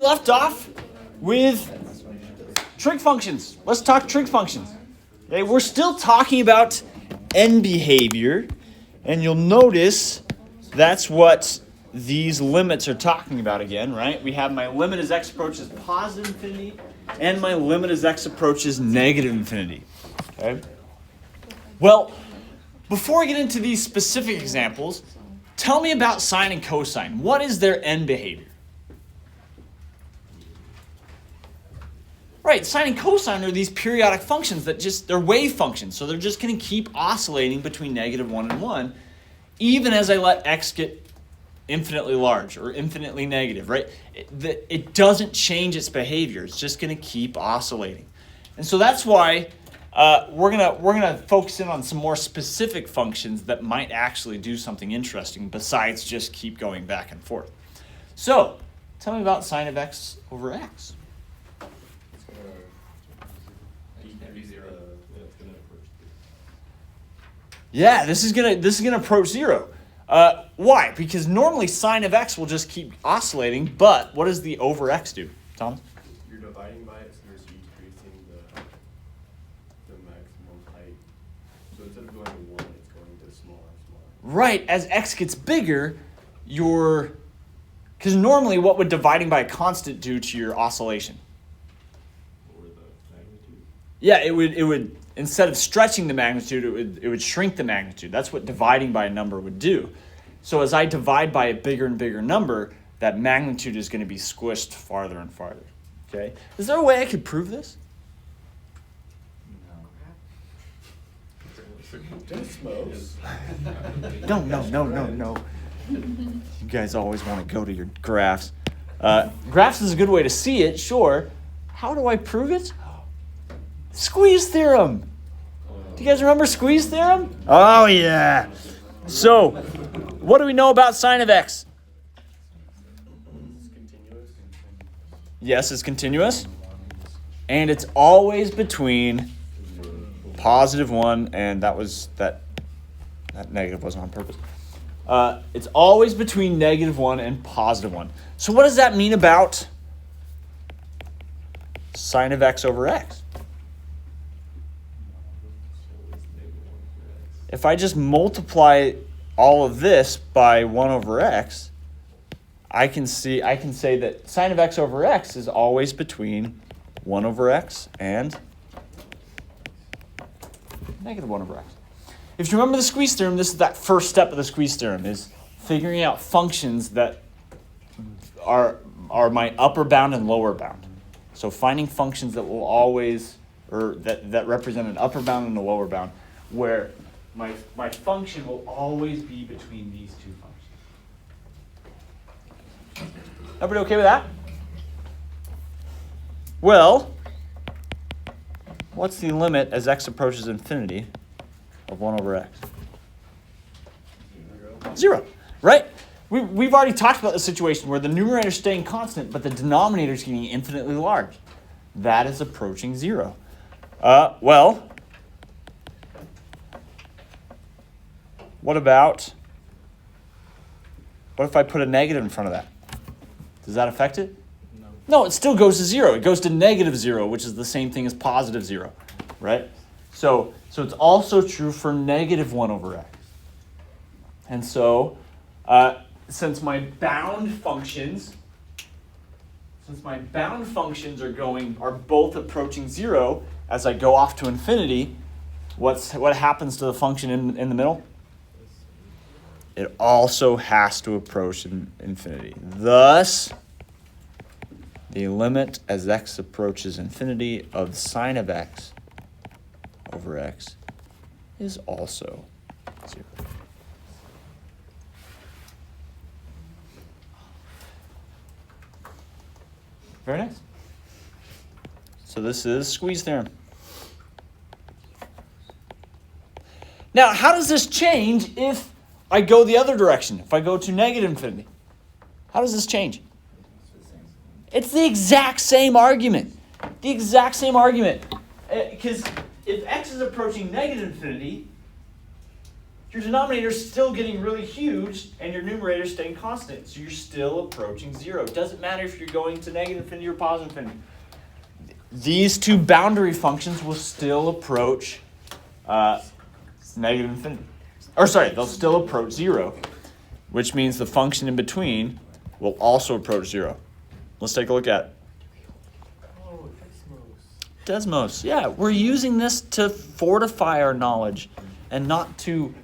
Left off with trig functions. Let's talk trig functions. Okay, we're still talking about end behavior, and you'll notice that's what these limits are talking about again, right? We have my limit as x approaches positive infinity, and my limit as x approaches negative infinity. Okay. Well, before we get into these specific examples, tell me about sine and cosine. What is their end behavior? Right, sine and cosine are these periodic functions that they're wave functions, so they're just going to keep oscillating between -1 and 1, even as I let x get infinitely large or infinitely negative, right? It doesn't change its behavior. It's just going to keep oscillating. And so that's why we're gonna focus in on some more specific functions that might actually do something interesting besides just keep going back and forth. So, tell me about sine of x over x. Yeah, this is gonna approach 0. Why? Because normally sine of x will just keep oscillating, but what does the over x do, Thomas? You're dividing by it, so you're decreasing the maximum height. So instead of going to 1, it's going to smaller and smaller. Right, as x gets bigger, because normally what would dividing by a constant do to your oscillation? Or the magnitude. Yeah, it would instead of stretching the magnitude, it would shrink the magnitude. That's what dividing by a number would do. So as I divide by a bigger and bigger number, that magnitude is going to be squished farther and farther. Okay? Is there a way I could prove this? Desmos. No. You guys always want to go to your graphs. Graphs is a good way to see it, sure. How do I prove it? Squeeze theorem. Do you guys remember squeeze theorem? Oh, yeah. So, what do we know about sine of x? It's continuous. Yes, it's continuous. And it's always between +1, and that negative wasn't on purpose. It's always between -1 and +1. So what does that mean about sine of x over x? If I just multiply all of this by 1 over x, I can say that sine of x over x is always between 1 over x and -1 over x. If you remember the squeeze theorem, this is that first step of the squeeze theorem, is figuring out functions that are my upper bound and lower bound. So finding functions that will always, or that represent an upper bound and a lower bound, where my function will always be between these two functions. Everybody okay with that? Well, what's the limit as x approaches infinity of 1 over x? 0, right? We've already talked about the situation where the numerator is staying constant, but the denominator is getting infinitely large. That is approaching 0. Well, what if I put a negative in front of that? Does that affect it? No, it still goes to 0. It goes to -0, which is the same thing as +0, right? So it's also true for -1 over x. And so, since my bound functions are both approaching 0 as I go off to infinity, what happens to the function in the middle? It also has to approach infinity. Thus, the limit as x approaches infinity of sine of x over x is also 0. Very nice. So this is squeeze theorem. Now, how does this change if I go the other direction, if I go to negative infinity? How does this change? It's the exact same argument. Because if x is approaching negative infinity, your denominator's still getting really huge and your numerator's staying constant. So you're still approaching 0. It doesn't matter if you're going to negative infinity or positive infinity. These two boundary functions will still approach negative infinity. Or sorry, they'll still approach 0, which means the function in between will also approach 0. Let's take a look at it. Oh, Desmos. Desmos. Yeah, we're using this to fortify our knowledge and not to...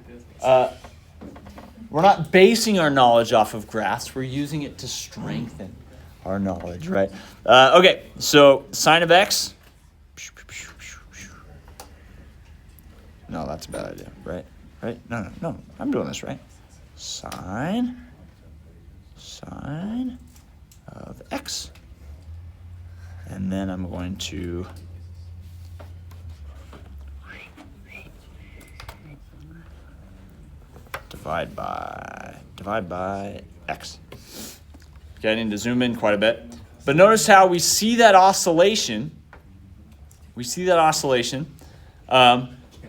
we're not basing our knowledge off of graphs. We're using it to strengthen our knowledge, right? Okay, so sine of x. No, that's a bad idea, right? Right? No. I'm doing this right. Sine of x. And then I'm going to divide by x. Okay, I need to zoom in quite a bit. But notice how we see that oscillation.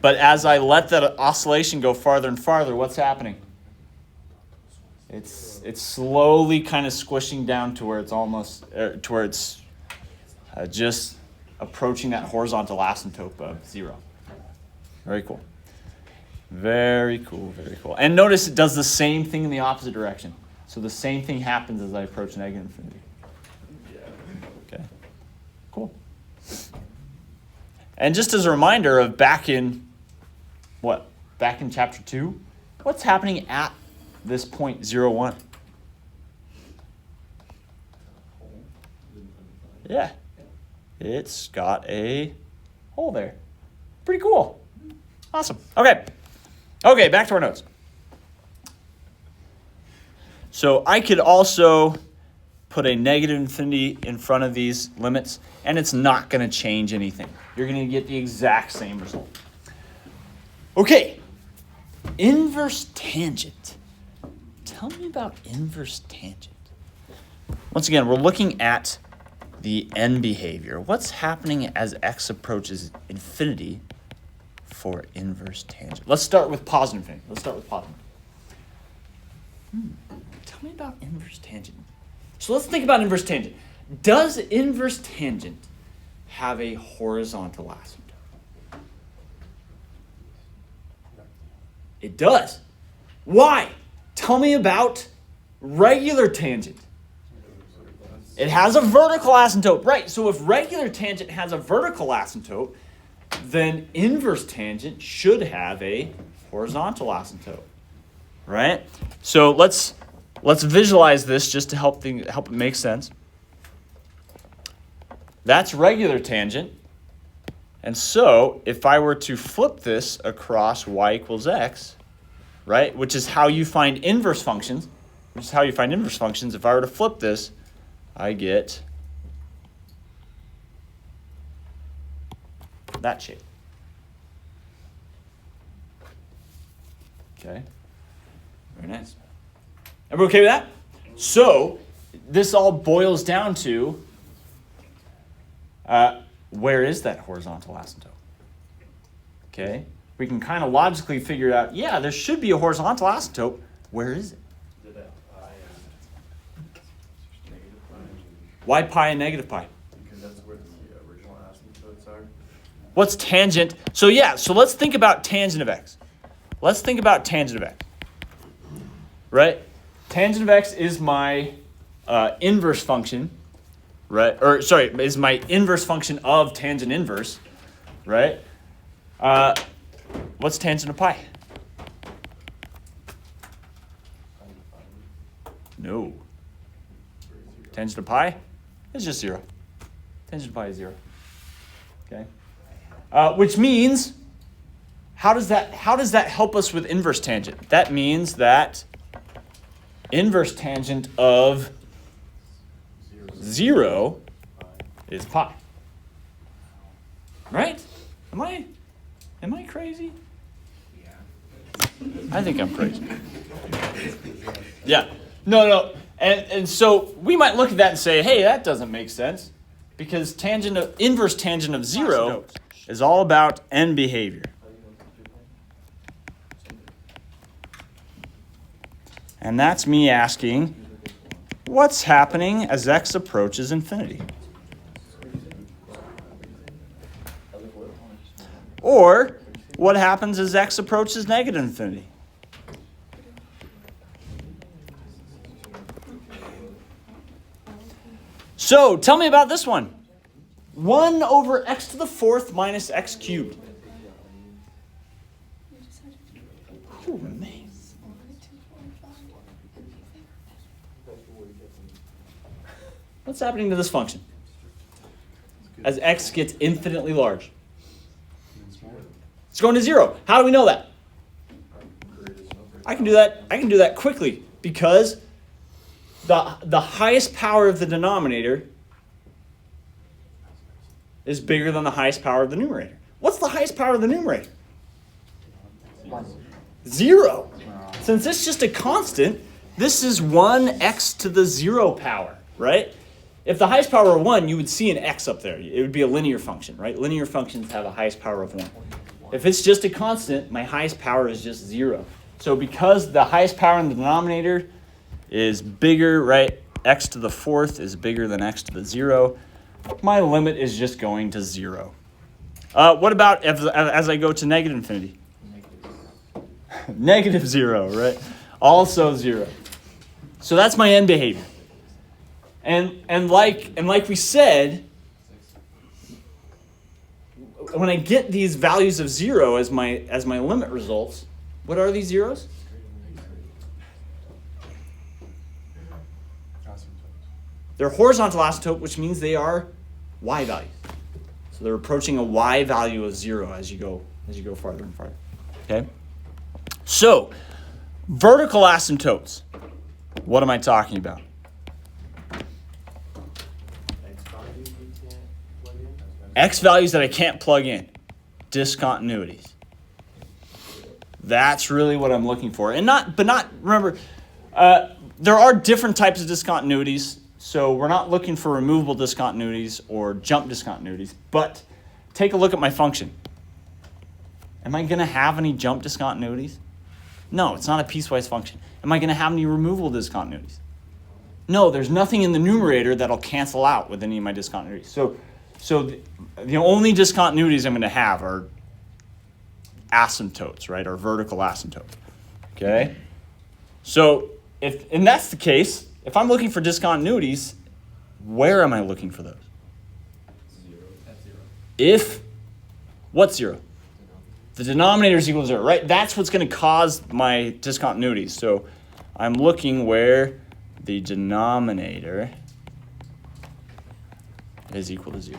But as I let that oscillation go farther and farther, what's happening? It's slowly kind of squishing down to where it's almost just approaching that horizontal asymptote of 0. Very cool. Very cool. And notice it does the same thing in the opposite direction. So the same thing happens as I approach negative infinity. Okay. Cool. And just as a reminder of back in chapter 2, what's happening at this point 0, 1? Yeah. It's got a hole there. Pretty cool. Awesome. Okay, back to our notes. So I could also put a negative infinity in front of these limits, and it's not going to change anything. You're going to get the exact same result. Okay, inverse tangent. Tell me about inverse tangent. Once again, we're looking at the end behavior. What's happening as x approaches infinity for inverse tangent? Let's start with positive infinity. Tell me about inverse tangent. So let's think about inverse tangent. Does inverse tangent have a horizontal asymptote? It does. Why? Tell me about regular tangent. It has a vertical asymptote. Right, so if regular tangent has a vertical asymptote, then inverse tangent should have a horizontal asymptote. Right? So let's visualize this just to help it make sense. That's regular tangent. And so if I were to flip this across y equals x, right, which is how you find inverse functions, if I were to flip this, I get that shape. Okay. Very nice. Everybody okay with that? So this all boils down to where is that horizontal asymptote? Okay. We can kind of logically figure out, yeah, there should be a horizontal asymptote. Where is it? Did that pi and negative pi? Why pi and negative pi? Because that's where the original asymptotes are. What's tangent? So let's think about tangent of x. Right? Tangent of x is my inverse function, right? Is my inverse function of tangent inverse, right? What's tangent of pi? No. Tangent of pi is just 0. Tangent of pi is 0. Okay? Which means, how does that help us with inverse tangent? That means that inverse tangent of 0 is pi. Right? Am I crazy? I think I'm crazy. Yeah. No. And so we might look at that and say, hey, that doesn't make sense. Because inverse tangent of 0 is all about end behavior. And that's me asking, what's happening as x approaches infinity? Or, what happens as x approaches negative infinity? So, tell me about this one. 1 over x to the 4th minus x cubed. Oh, man. What's happening to this function as x gets infinitely large? It's going to 0. How do we know that? I can do that quickly because the highest power of the denominator is bigger than the highest power of the numerator. What's the highest power of the numerator? 0. Since it's just a constant, this is 1x to the 0 power, right? If the highest power were 1, you would see an x up there. It would be a linear function, right? Linear functions have a highest power of 1. If it's just a constant, my highest power is just 0. So because the highest power in the denominator is bigger, right? X to the 4th is bigger than x to the 0. My limit is just going to 0. What about as I go to negative infinity? Negative 0, right? Also 0. So that's my end behavior. And like we said, when I get these values of 0 as my limit results, what are these zeros? They're horizontal asymptote, which means they are y values. So they're approaching a y value of 0 as you go farther and farther. Okay? So, vertical asymptotes. What am I talking about? X values that I can't plug in. Discontinuities. That's really what I'm looking for. Remember, there are different types of discontinuities. So we're not looking for removable discontinuities or jump discontinuities, but take a look at my function. Am I going to have any jump discontinuities? No, it's not a piecewise function. Am I going to have any removable discontinuities? No, there's nothing in the numerator that'll cancel out with any of my discontinuities. So the only discontinuities I'm going to have are asymptotes, right, or vertical asymptotes. Okay? So and that's the case, if I'm looking for discontinuities, where am I looking for those? 0. What's 0? The denominator is equal to 0, right? That's what's going to cause my discontinuities. So I'm looking where the denominator is equal to 0.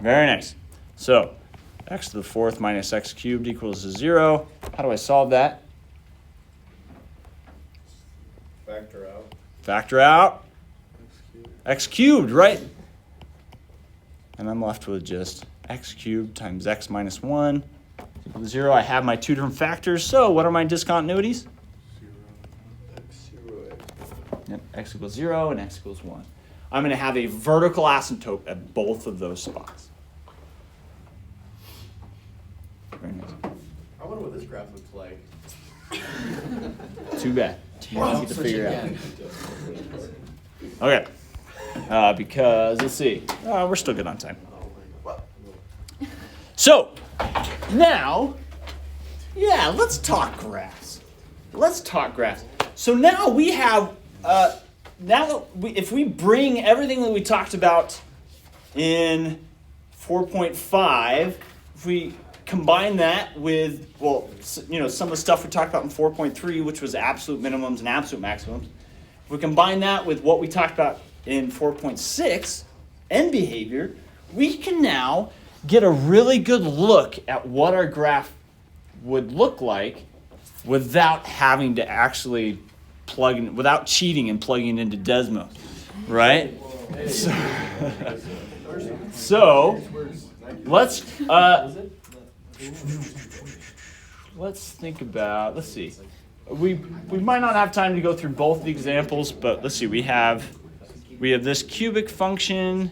Very nice. So x to the 4th minus x cubed equals to 0. How do I solve that? Factor out. X cubed, right? And I'm left with just x cubed times x minus 1 equal to 0. I have my two different factors. So what are my discontinuities? 0. Yep, x equals 0 and x equals 1. I'm going to have a vertical asymptote at both of those spots. Very nice. I wonder what this graph looks like. Too bad. Too easy to figure out. Okay. Because, let's see. We're still good on time. So, now, let's talk graphs. So now we have, if we bring everything that we talked about in 4.5, if we combine that with, some of the stuff we talked about in 4.3, which was absolute minimums and absolute maximums. If we combine that with what we talked about in 4.6, end behavior, we can now get a really good look at what our graph would look like without having to actually plug in, without cheating and plugging it into Desmos, right? So let's think about, let's see. We might not have time to go through both the examples, but let's see. We have this cubic function,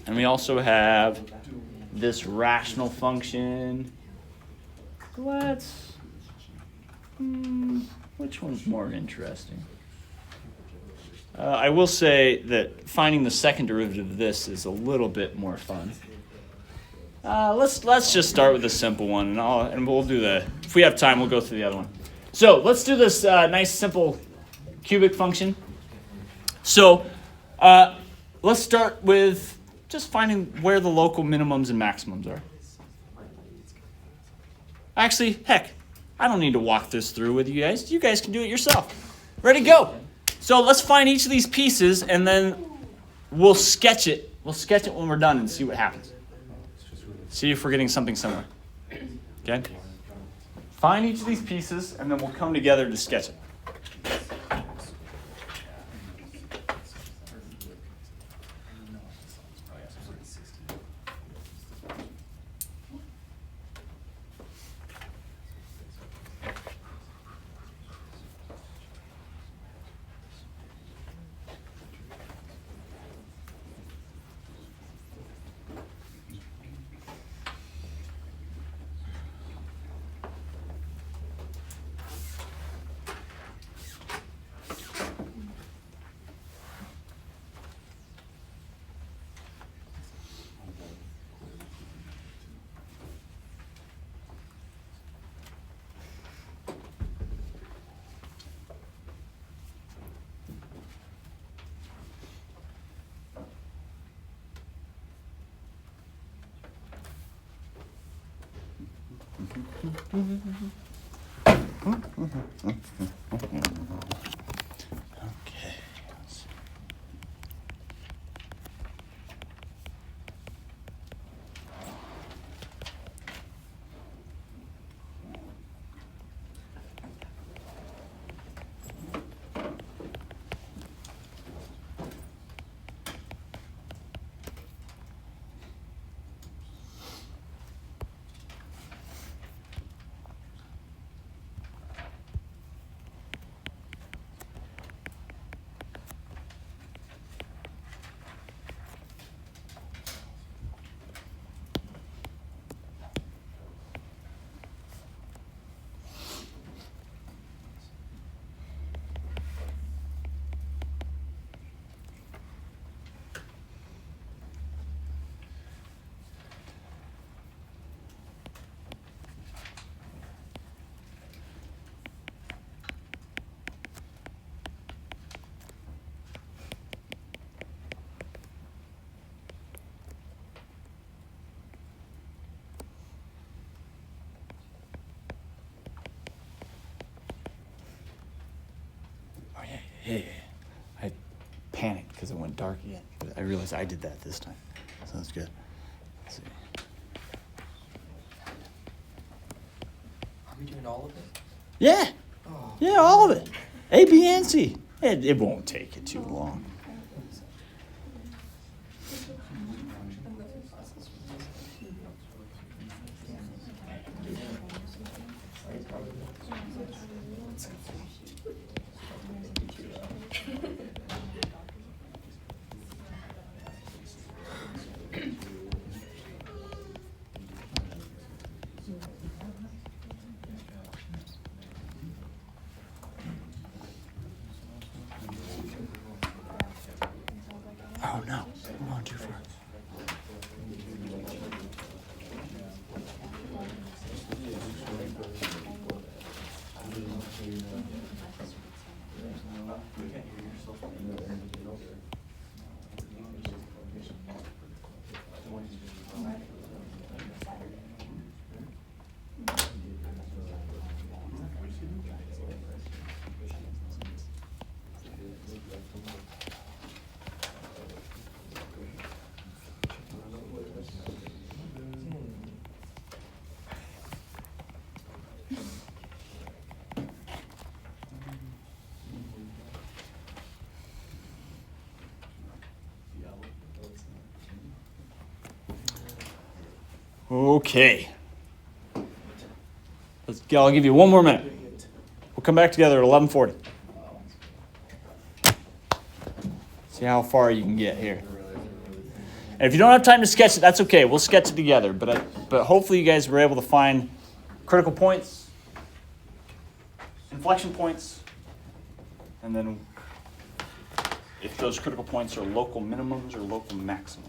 and we also have this rational function. Let's Which one's more interesting? I will say that finding the second derivative of this is a little bit more fun. Let's just start with a simple one, and we'll do the. If we have time, we'll go through the other one. So let's do this nice simple cubic function. So let's start with just finding where the local minimums and maximums are. Actually, heck, I don't need to walk this through with you guys. You guys can do it yourself. Ready, go. So let's find each of these pieces, and then we'll sketch it. We'll sketch it when we're done and see what happens. See if we're getting something similar. Okay? Find each of these pieces, and then we'll come together to sketch it. Okay. Hey, I panicked because it went dark again. But I realized I did that this time. So that's good. Let's see. Are we doing all of it? Yeah. Oh. Yeah, all of it. A, B, and C. It won't take you too long. Oh no, I'm going too far. Okay. I'll give you one more minute. We'll come back together at 11:40. See how far you can get here. And if you don't have time to sketch it, that's okay. We'll sketch it together. But hopefully you guys were able to find critical points and inflection points, and then if those critical points are local minimums or local maximums.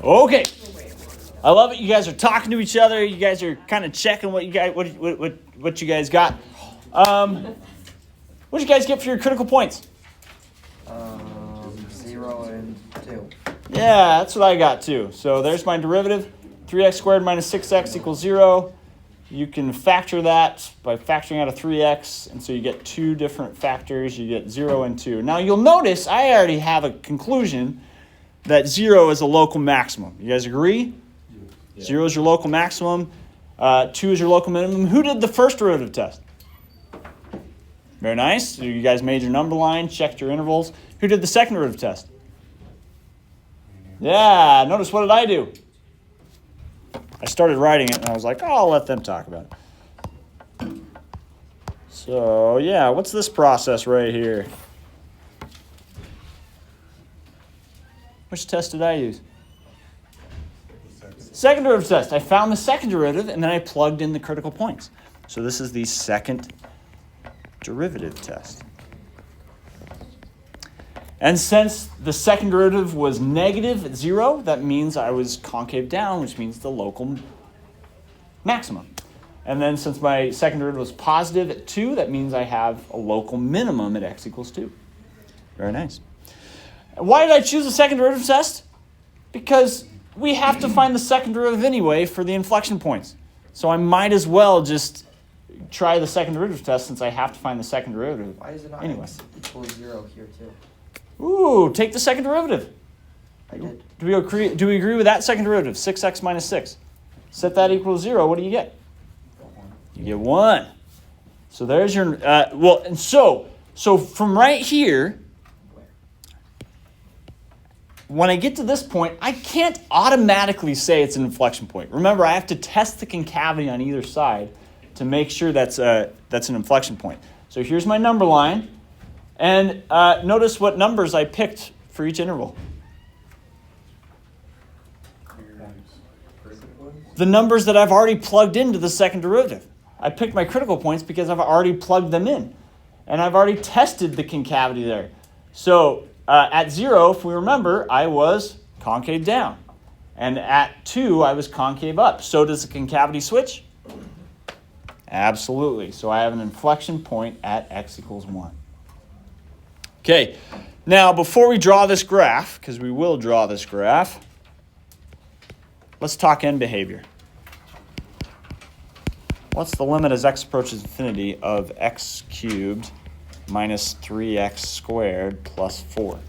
Okay. I love it. You guys are talking to each other. You guys are kind of checking what you guys what you guys got. What did you guys get for your critical points? 0 and 2. Yeah, that's what I got too. So there's my derivative. 3x squared minus 6x equals 0. You can factor that by factoring out a 3x, and so you get two different factors. You get 0 and 2. Now you'll notice I already have a conclusion that 0 is a local maximum. You guys agree? Yeah. 0 is your local maximum. 2 is your local minimum. Who did the first derivative test? Very nice. So you guys made your number line, checked your intervals. Who did the second derivative test? Yeah, notice what did I do? I started writing it and I was like, oh, I'll let them talk about it. So yeah, what's this process right here? Which test did I use? Second derivative test. I found the second derivative and then I plugged in the critical points. So this is the second derivative test. And since the second derivative was negative at 0, that means I was concave down, which means the local maximum. And then since my second derivative was positive at 2, that means I have a local minimum at x equals 2. Very nice. Why did I choose the second derivative test? Because we have to find the second derivative anyway for the inflection points. So I might as well just try the second derivative test since I have to find the second derivative. Why is it not Anyway. x equals 0 here too? Ooh, take the second derivative. I did. Do we agree with that second derivative? 6x minus 6. Set that equal to 0. What do you get? You get 1. So there's your... and so from right here, when I get to this point, I can't automatically say it's an inflection point. Remember, I have to test the concavity on either side to make sure that's an inflection point. So here's my number line. And notice what numbers I picked for each interval. The numbers that I've already plugged into the second derivative. I picked my critical points because I've already plugged them in. And I've already tested the concavity there. So at 0, if we remember, I was concave down. And at 2, I was concave up. So does the concavity switch? Absolutely. So I have an inflection point at x equals 1. Okay, now before we draw this graph, because we will draw this graph, let's talk end behavior. What's the limit as x approaches infinity of x cubed minus 3x squared plus 4?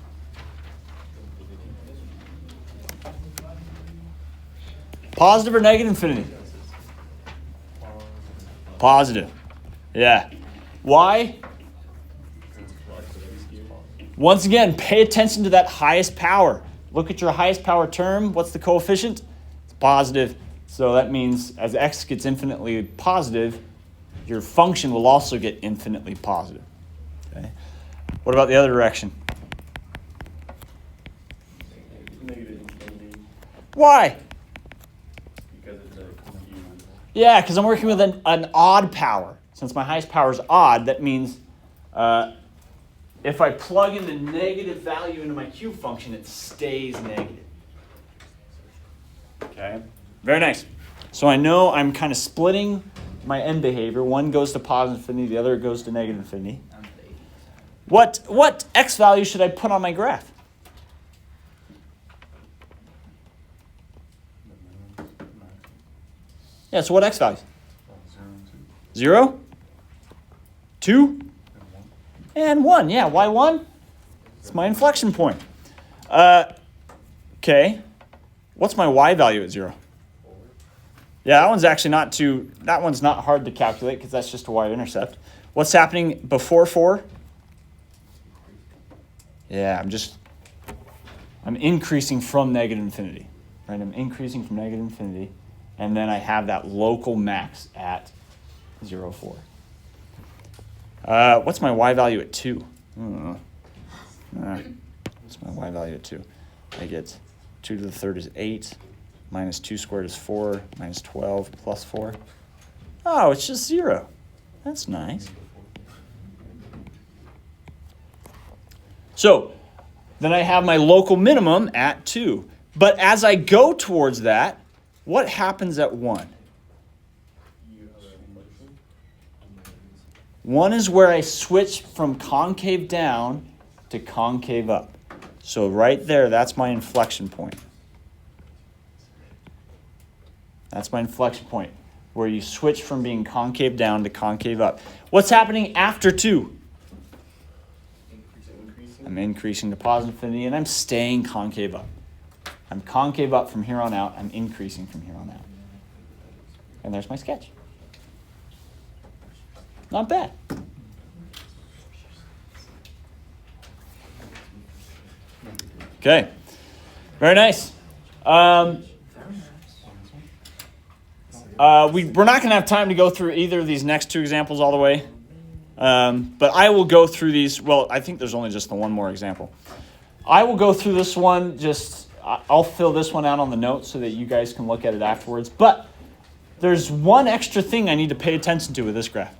Positive or negative infinity? Positive. Yeah. Why? Once again, pay attention to that highest power. Look at your highest power term. What's the coefficient? It's positive. So that means as x gets infinitely positive, your function will also get infinitely positive. Okay. What about the other direction? Negative infinity, Why? because it's a cube. Yeah, because I'm working with an odd power. Since my highest power is odd, that means if I plug in the negative value into my cube function, it stays negative. Okay, very nice. So I know I'm kind of splitting my end behavior. One goes to positive infinity, the other goes to negative infinity. What x value should I put on my graph? Yeah, so what x values? 0, 2, and 1. Yeah, why 1? It's my inflection point. Okay. What's my y value at 0? Yeah, that one's actually not too, that one's not hard to calculate because that's just a y-intercept. What's happening before 4? Yeah, I'm increasing from negative infinity, right? I'm increasing from negative infinity, and then I have that local max at 0, 4. What's my y value at 2? What's my y value at 2? I get 2 to the third is 8, minus 2 squared is 4, minus 12 plus 4. Oh, it's just 0. That's nice. So then I have my local minimum at 2. But as I go towards that, what happens at 1? You have a function. 1 is where I switch from concave down to concave up. So right there, that's my inflection point. That's my inflection point, where you switch from being concave down to concave up. What's happening after 2? Increasing. I'm increasing to positive infinity, and I'm staying concave up. I'm concave up from here on out. I'm increasing from here on out. And there's my sketch. Not bad. Okay. Very nice. We're not going to have time to go through either of these next 2 examples all the way. But I will go through these. Well, I think there's only just the one more example. I will go through this one. I'll fill this one out on the notes so that you guys can look at it afterwards. But there's one extra thing I need to pay attention to with this graph.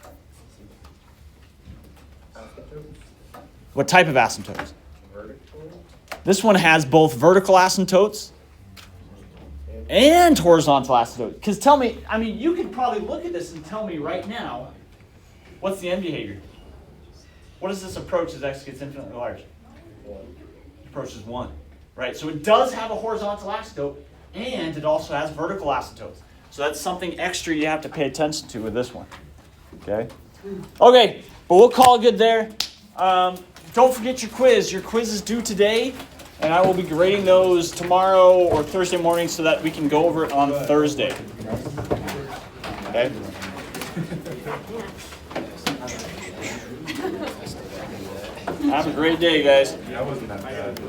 What type of asymptotes? Vertical. This one has both vertical asymptotes and horizontal asymptotes. Because tell me, I mean, you could probably look at this and tell me right now, what's the end behavior? What does this approach as x gets infinitely large? It approaches 1, right? So it does have a horizontal asymptote, and it also has vertical asymptotes. So that's something extra you have to pay attention to with this one. Okay? Okay, but we'll call it good there. Don't forget your quiz. Your quiz is due today, and I will be grading those tomorrow or Thursday morning so that we can go over it on Thursday. Okay? Have a great day, guys. That wasn't that bad.